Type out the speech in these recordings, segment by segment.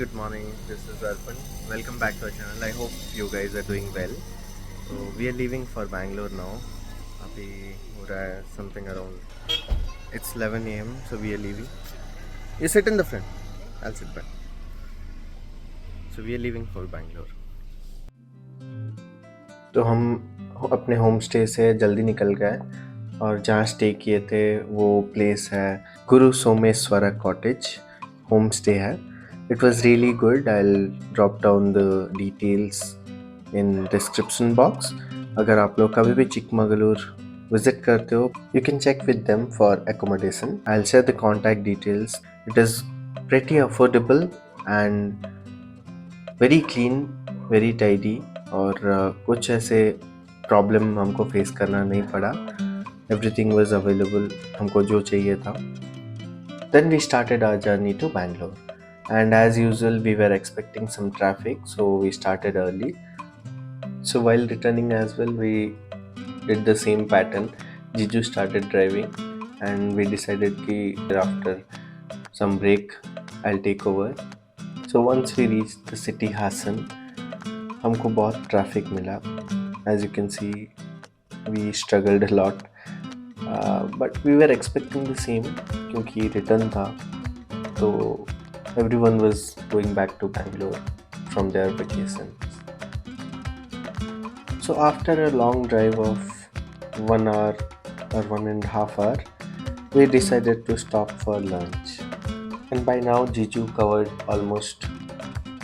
Good morning, this is Arpan. Welcome back to our channel. I hope you guys are doing well. So we are leaving for Bangalore now. अभी हो रहा है something around it's 11 a.m. So we are leaving. You sit in the front. I'll sit back. So we are leaving for Bangalore. तो हम अपने home stay से जल्दी निकल गए और जहाँ स्टे किए थे वो प्लेस है गुरु सोमेश्वर कॉटेज होम स्टे है. It was really good. I'll drop down the details in description box. अगर आप लोग कभी भी चिकमगलूर विजिट करते हो you can check with them for accommodation. I'll share the contact details. It is pretty affordable and very clean, very tidy और कुछ ऐसे प्रॉब्लम हमको फेस करना नहीं पड़ा. Everything was available. हमको जो चाहिए था. Then we started our journey to Bangalore. And as usual, we were expecting some traffic, so we started early. So while returning as well, we did the same pattern. Jiju started driving, and we decided that after some break, I'll take over. So once we reached the city Hassan, हमको बहुत traffic मिला. As you can see, we struggled a lot. But we were expecting the same क्योंकि return था. So everyone was going back to Bangalore from their vacations. So after a long drive of 1 hour or 1.5 hour, we decided to stop for lunch. And by now Jiju covered almost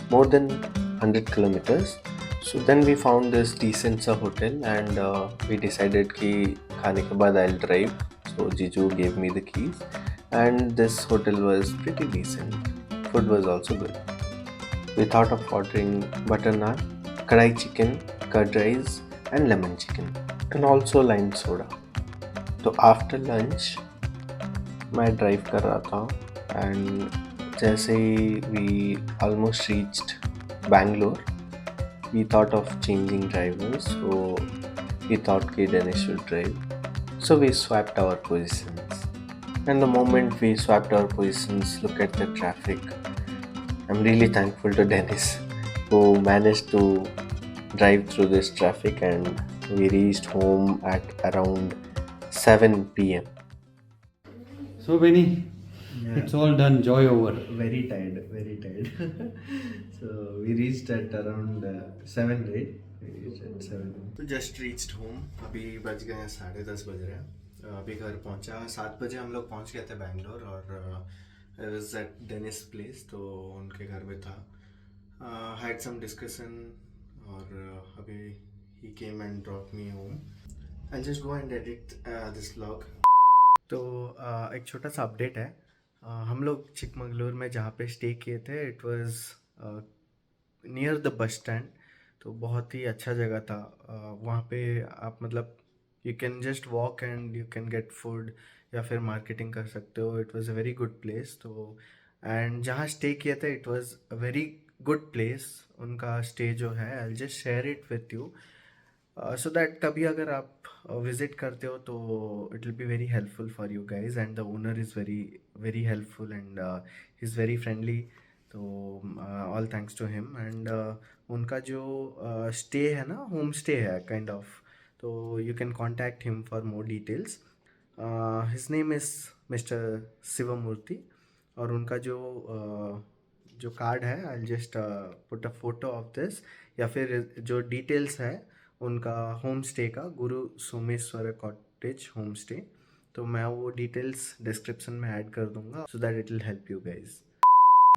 more than 100 kilometers. So then we found this decent sa hotel and we decided कि खाने के बाद I'll drive. So Jiju gave me the keys and this hotel was pretty decent. Food was also good. We thought of ordering butter naan, kadai chicken, curd rice and lemon chicken and also lime soda. तो after lunch मैं drive कर रहा था and जैसे ही we almost reached Bangalore, we thought of changing drivers. So we thought कि Dennis should drive. So we swapped our positions. And the moment we swapped our positions, look at the traffic. I'm really thankful to Dennis who managed to drive through this traffic and we reached home at around 7 p.m. So Benny, Yeah, it's all done. Joy over. very tired, very tired. So we reached at around 7, right? We reached at 7. So just reached home. अभी बज गए हैं 10:30 बज रहे हैं. अभी घर पहुंचा 7 बजे हम लोग पहुंच गए थे बैंगलोर और I was at Dennis place तो उनके घर में था. Had some discussion और अभी he came and dropped me home. I'll just go and edit this vlog. तो एक छोटा सा अपडेट है. हम लोग चिकमगलूर में जहाँ पे स्टे किए थे it was near the bus stand. तो बहुत ही अच्छा जगह था. वहाँ पे आप मतलब you can just walk and you can get food या फिर मार्केटिंग कर सकते हो. It was a very good place. तो एंड जहाँ स्टे किए थे it was a very good place. उनका स्टे जो है I will just share it with you so that कभी अगर आप विजिट करते हो तो it will be very helpful for you guys and the owner is very very helpful and he is very friendly. तो all thanks to him and उनका जो stay है ना होम स्टे है काइंड ऑफ. तो you can contact him for more details. His name is mister Shivamurthy और उनका जो कार्ड है I just put a photo of this या फिर जो डिटेल्स है उनका होम स्टे का गुरु सोमेश्वर कॉटेज होम स्टे. तो मैं वो डिटेल्स डिस्क्रिप्शन में ऐड कर दूंगा so that it will help you guys.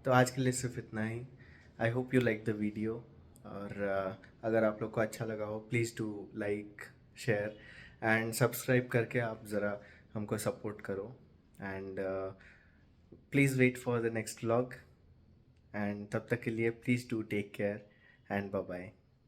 तो आज के लिए सिर्फ इतना ही. I hope you like the video और अगर आप लोग को अच्छा लगा हो please do like share and subscribe करके आप ज़रा हमको सपोर्ट करो. And please wait for the next vlog and तब तक के लिए please do take care and bye bye.